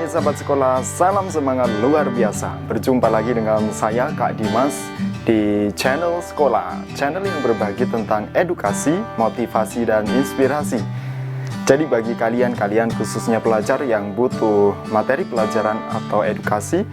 Hai sahabat sekolah, salam semangat luar biasa. Berjumpa lagi dengan saya Kak Dimas di channel sekolah, channel yang berbagi tentang edukasi, motivasi, dan inspirasi. Jadi bagi kalian khususnya pelajar yang butuh materi pelajaran atau edukasi,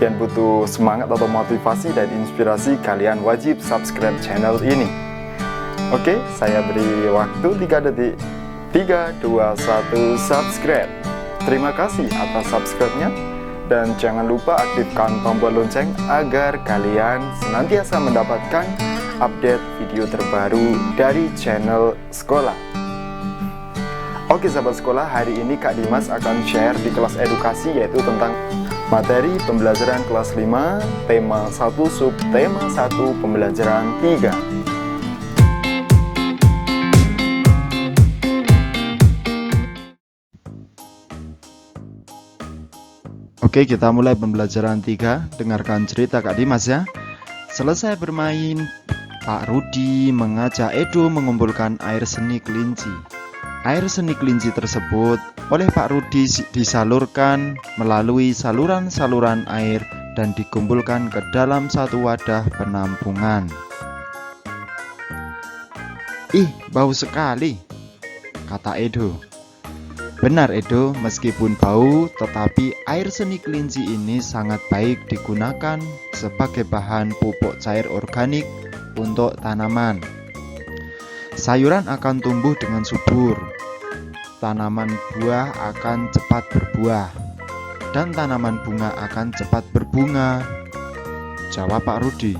yang butuh semangat atau motivasi dan inspirasi, kalian wajib subscribe channel ini. Oke, saya beri waktu 3 detik. 3, 2, 1, subscribe. Terima kasih atas subscribe-nya. Dan jangan lupa aktifkan tombol lonceng agar kalian senantiasa mendapatkan update video terbaru dari channel sekolah. Oke sahabat sekolah, hari ini Kak Dimas akan share di kelas edukasi, yaitu tentang materi pembelajaran kelas 5, tema 1, subtema 1, pembelajaran 3. Oke, kita mulai pembelajaran 3. Dengarkan cerita Kak Dimas ya. Selesai bermain, Pak Rudi mengajak Edo mengumpulkan air seni kelinci. Air seni kelinci tersebut oleh Pak Rudi disalurkan melalui saluran-saluran air dan dikumpulkan ke dalam satu wadah penampungan. Ih, bau sekali, kata Edo. Benar Edo, meskipun bau, tetapi air seni kelinci ini sangat baik digunakan sebagai bahan pupuk cair organik untuk tanaman. Sayuran akan tumbuh dengan subur, tanaman buah akan cepat berbuah, dan tanaman bunga akan cepat berbunga, jawab Pak Rudi.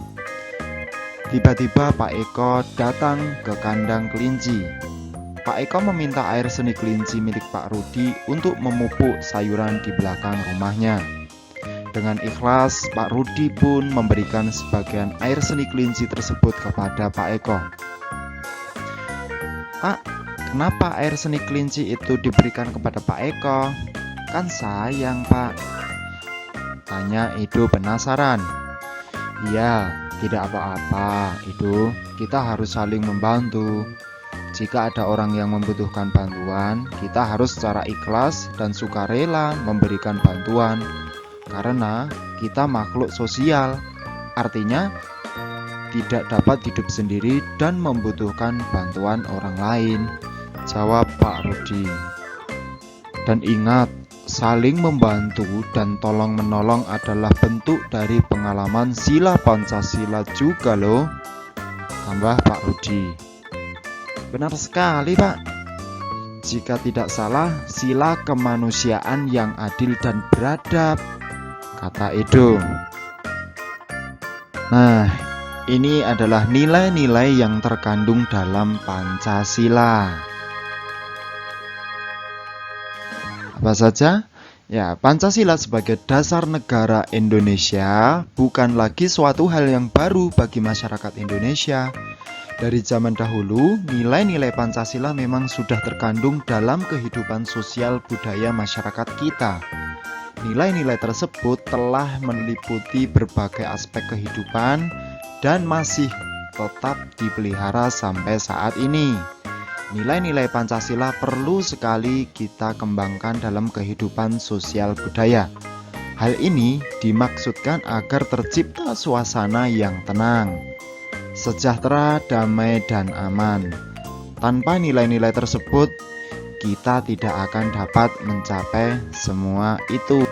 Tiba-tiba Pak Eko datang ke kandang kelinci. Pak Eko meminta air seni kelinci milik Pak Rudi untuk memupuk sayuran di belakang rumahnya. Dengan ikhlas, Pak Rudi pun memberikan sebagian air seni kelinci tersebut kepada Pak Eko. Pak, kenapa air seni kelinci itu diberikan kepada Pak Eko? Kan sayang Pak, tanya Edo penasaran. Iya, tidak apa-apa Edo, kita harus saling membantu. Jika ada orang yang membutuhkan bantuan, kita harus secara ikhlas dan sukarela memberikan bantuan. Karena kita makhluk sosial, artinya tidak dapat hidup sendiri dan membutuhkan bantuan orang lain, jawab Pak Rudi. Dan ingat, saling membantu dan tolong-menolong adalah bentuk dari pengalaman sila Pancasila juga loh, tambah Pak Rudi. Benar sekali Pak. Jika tidak salah, sila kemanusiaan yang adil dan beradab, kata Edo. Nah, ini adalah nilai-nilai yang terkandung dalam Pancasila. Apa saja? Ya, Pancasila sebagai dasar negara Indonesia bukan lagi suatu hal yang baru bagi masyarakat Indonesia. Dari zaman dahulu, nilai-nilai Pancasila memang sudah terkandung dalam kehidupan sosial budaya masyarakat kita. Nilai-nilai tersebut telah meliputi berbagai aspek kehidupan dan masih tetap dipelihara sampai saat ini. Nilai-nilai Pancasila perlu sekali kita kembangkan dalam kehidupan sosial budaya. Hal ini dimaksudkan agar tercipta suasana yang tenang, sejahtera, damai, dan aman. Tanpa nilai-nilai tersebut, kita tidak akan dapat mencapai semua itu.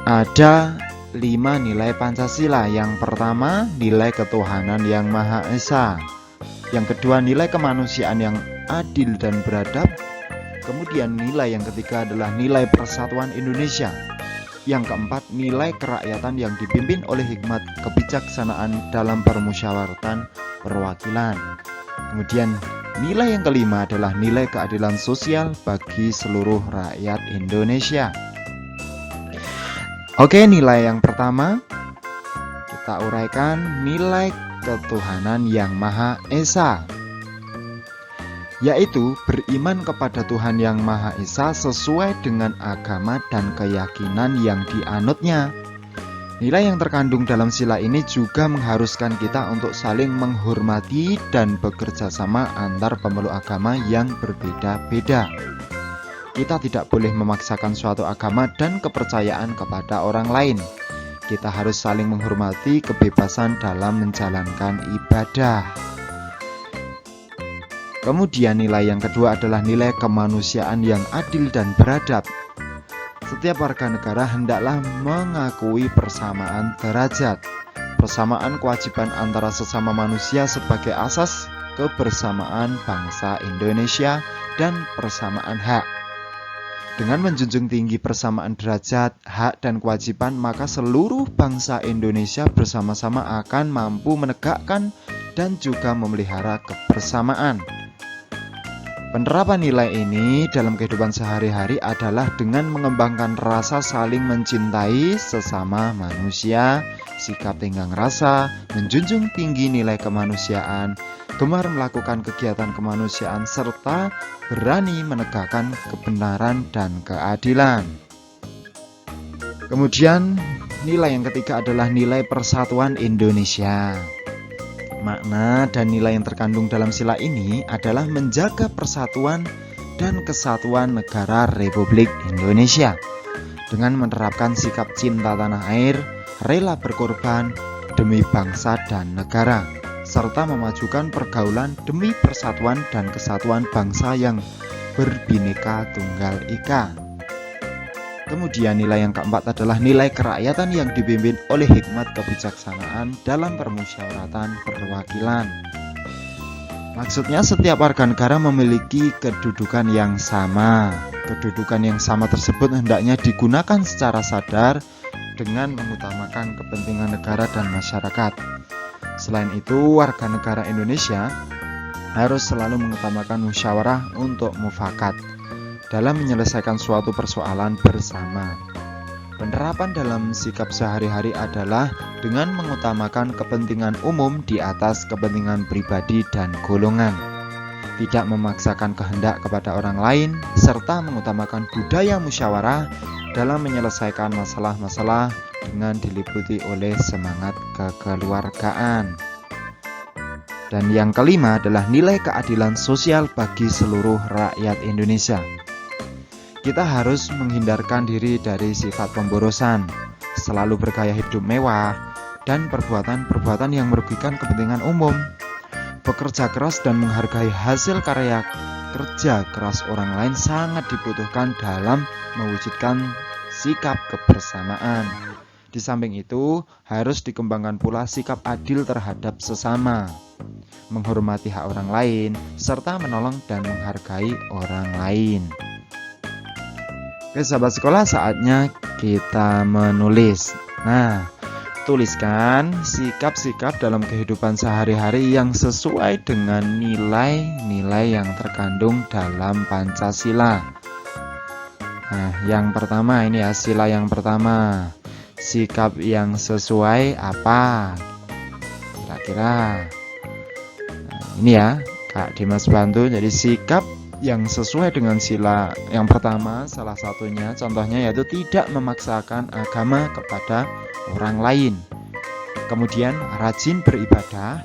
Ada 5 nilai Pancasila. Yang pertama, nilai ketuhanan yang Maha Esa. Yang kedua, nilai kemanusiaan yang adil dan beradab. Kemudian nilai yang ketiga adalah nilai persatuan Indonesia. Yang keempat, nilai kerakyatan yang dipimpin oleh hikmat kebijaksanaan dalam permusyawaratan perwakilan. Kemudian nilai yang kelima adalah nilai keadilan sosial bagi seluruh rakyat Indonesia. Oke, nilai yang pertama kita uraikan, nilai ketuhanan yang Maha Esa, yaitu beriman kepada Tuhan yang Maha Esa sesuai dengan agama dan keyakinan yang dianutnya. Nilai yang terkandung dalam sila ini juga mengharuskan kita untuk saling menghormati dan bekerja sama antar pemeluk agama yang berbeda-beda. Kita tidak boleh memaksakan suatu agama dan kepercayaan kepada orang lain. Kita harus saling menghormati kebebasan dalam menjalankan ibadah. Kemudian nilai yang kedua adalah nilai kemanusiaan yang adil dan beradab. Setiap warga negara hendaklah mengakui persamaan derajat, persamaan kewajiban antara sesama manusia sebagai asas kebersamaan bangsa Indonesia dan persamaan hak. Dengan menjunjung tinggi persamaan derajat, hak, dan kewajiban, maka seluruh bangsa Indonesia bersama-sama akan mampu menegakkan dan juga memelihara kebersamaan. Penerapan nilai ini dalam kehidupan sehari-hari adalah dengan mengembangkan rasa saling mencintai sesama manusia, sikap tenggang rasa, menjunjung tinggi nilai kemanusiaan, gemar melakukan kegiatan kemanusiaan, serta berani menegakkan kebenaran dan keadilan. Kemudian nilai yang ketiga adalah nilai persatuan Indonesia. Makna dan nilai yang terkandung dalam sila ini adalah menjaga persatuan dan kesatuan negara Republik Indonesia dengan menerapkan sikap cinta tanah air, rela berkorban demi bangsa dan negara, serta memajukan pergaulan demi persatuan dan kesatuan bangsa yang berbineka tunggal ika. Kemudian nilai yang keempat adalah nilai kerakyatan yang dipimpin oleh hikmat kebijaksanaan dalam permusyawaratan perwakilan. Maksudnya setiap warga negara memiliki kedudukan yang sama. Kedudukan yang sama tersebut hendaknya digunakan secara sadar dengan mengutamakan kepentingan negara dan masyarakat. Selain itu, warga negara Indonesia harus selalu mengutamakan musyawarah untuk mufakat dalam menyelesaikan suatu persoalan bersama. Penerapan dalam sikap sehari-hari adalah dengan mengutamakan kepentingan umum di atas kepentingan pribadi dan golongan, tidak memaksakan kehendak kepada orang lain, serta mengutamakan budaya musyawarah dalam menyelesaikan masalah-masalah dengan diliputi oleh semangat kekeluargaan. Dan yang kelima adalah nilai keadilan sosial bagi seluruh rakyat Indonesia. Kita harus menghindarkan diri dari sifat pemborosan, selalu bergaya hidup mewah, dan perbuatan-perbuatan yang merugikan kepentingan umum. Bekerja keras dan menghargai hasil karya kerja keras orang lain sangat dibutuhkan dalam mewujudkan sikap kebersamaan. Di samping itu, harus dikembangkan pula sikap adil terhadap sesama, menghormati hak orang lain, serta menolong dan menghargai orang lain. Oke sahabat sekolah, saatnya kita menulis. Nah, tuliskan sikap-sikap dalam kehidupan sehari-hari yang sesuai dengan nilai-nilai yang terkandung dalam Pancasila. Nah, yang pertama ini ya, sila yang pertama. Sikap yang sesuai apa? Kira-kira. Nah, ini ya, Kak Dimas bantu. Jadi sikap yang sesuai dengan sila yang pertama, salah satunya contohnya yaitu tidak memaksakan agama kepada orang lain. Kemudian rajin beribadah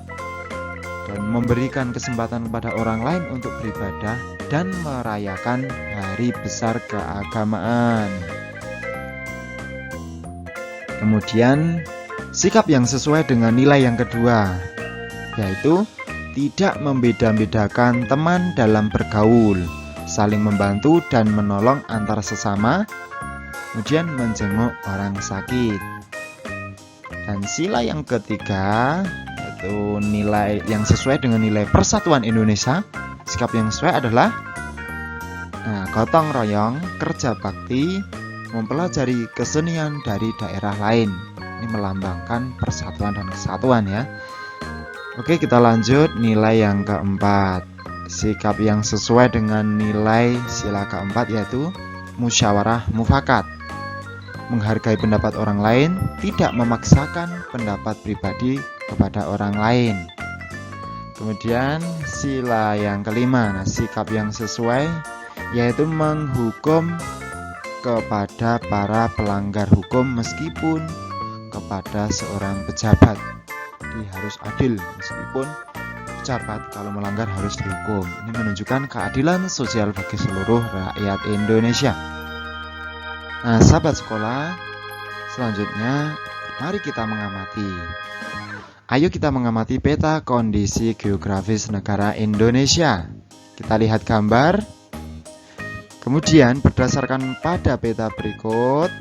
dan memberikan kesempatan kepada orang lain untuk beribadah dan merayakan hari besar keagamaan. Kemudian sikap yang sesuai dengan nilai yang kedua, yaitu tidak membeda-bedakan teman dalam bergaul, saling membantu dan menolong antar sesama, kemudian menjenguk orang sakit. Dan sila yang ketiga, yaitu nilai yang sesuai dengan nilai persatuan Indonesia. Sikap yang sesuai adalah gotong royong, kerja bakti, mempelajari kesenian dari daerah lain. Ini melambangkan persatuan dan kesatuan ya. Oke, kita lanjut nilai yang keempat. Sikap yang sesuai dengan nilai sila keempat yaitu musyawarah mufakat. Menghargai pendapat orang lain, tidak memaksakan pendapat pribadi kepada orang lain. Kemudian sila yang kelima, sikap yang sesuai yaitu menghukum kepada para pelanggar hukum meskipun kepada seorang pejabat. Jadi harus adil meskipun ucapan kalau melanggar harus dihukum. Ini menunjukkan keadilan sosial bagi seluruh rakyat Indonesia. Nah, sahabat sekolah, selanjutnya mari kita mengamati. Ayo kita mengamati peta kondisi geografis negara Indonesia. Kita lihat gambar. Kemudian berdasarkan pada peta berikut,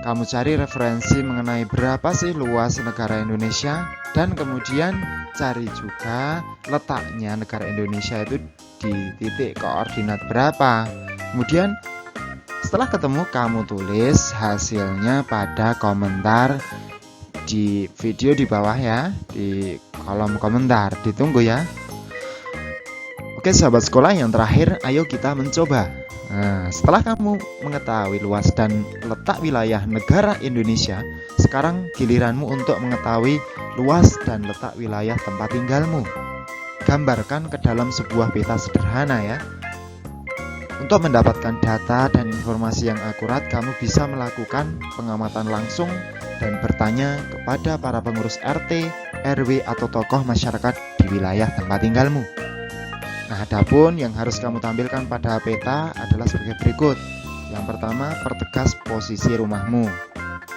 kamu cari referensi mengenai berapa sih luas negara Indonesia, dan kemudian cari juga letaknya negara Indonesia itu di titik koordinat berapa. Kemudian setelah ketemu, kamu tulis hasilnya pada komentar di video di bawah ya, di kolom komentar. Ditunggu ya. Oke sahabat sekolah, yang terakhir ayo kita mencoba. Nah, setelah kamu mengetahui luas dan letak wilayah negara Indonesia, sekarang giliranmu untuk mengetahui luas dan letak wilayah tempat tinggalmu. Gambarkan ke dalam sebuah peta sederhana ya. Untuk mendapatkan data dan informasi yang akurat, kamu bisa melakukan pengamatan langsung dan bertanya kepada para pengurus RT, RW, atau tokoh masyarakat di wilayah tempat tinggalmu. Nah, adapun yang harus kamu tampilkan pada peta adalah sebagai berikut. Yang pertama, pertegas posisi rumahmu.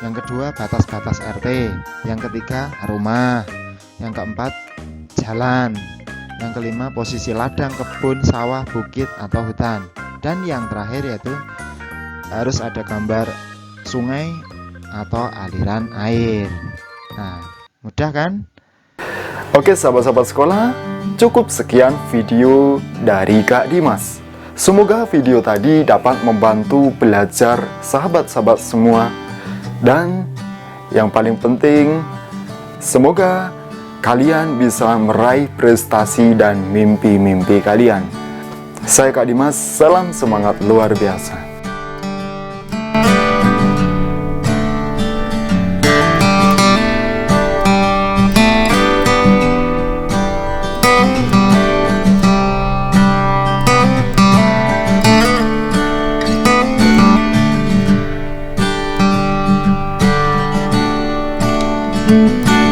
Yang kedua, batas-batas RT. Yang ketiga, rumah. Yang keempat, jalan. Yang kelima, posisi ladang, kebun, sawah, bukit, atau hutan. Dan yang terakhir yaitu harus ada gambar sungai atau aliran air. Nah, mudah kan? Oke sahabat-sahabat sekolah, cukup sekian video dari Kak Dimas. Semoga video tadi dapat membantu belajar sahabat-sahabat semua. Dan yang paling penting, semoga kalian bisa meraih prestasi dan mimpi-mimpi kalian. Saya Kak Dimas, salam semangat luar biasa. Thank you.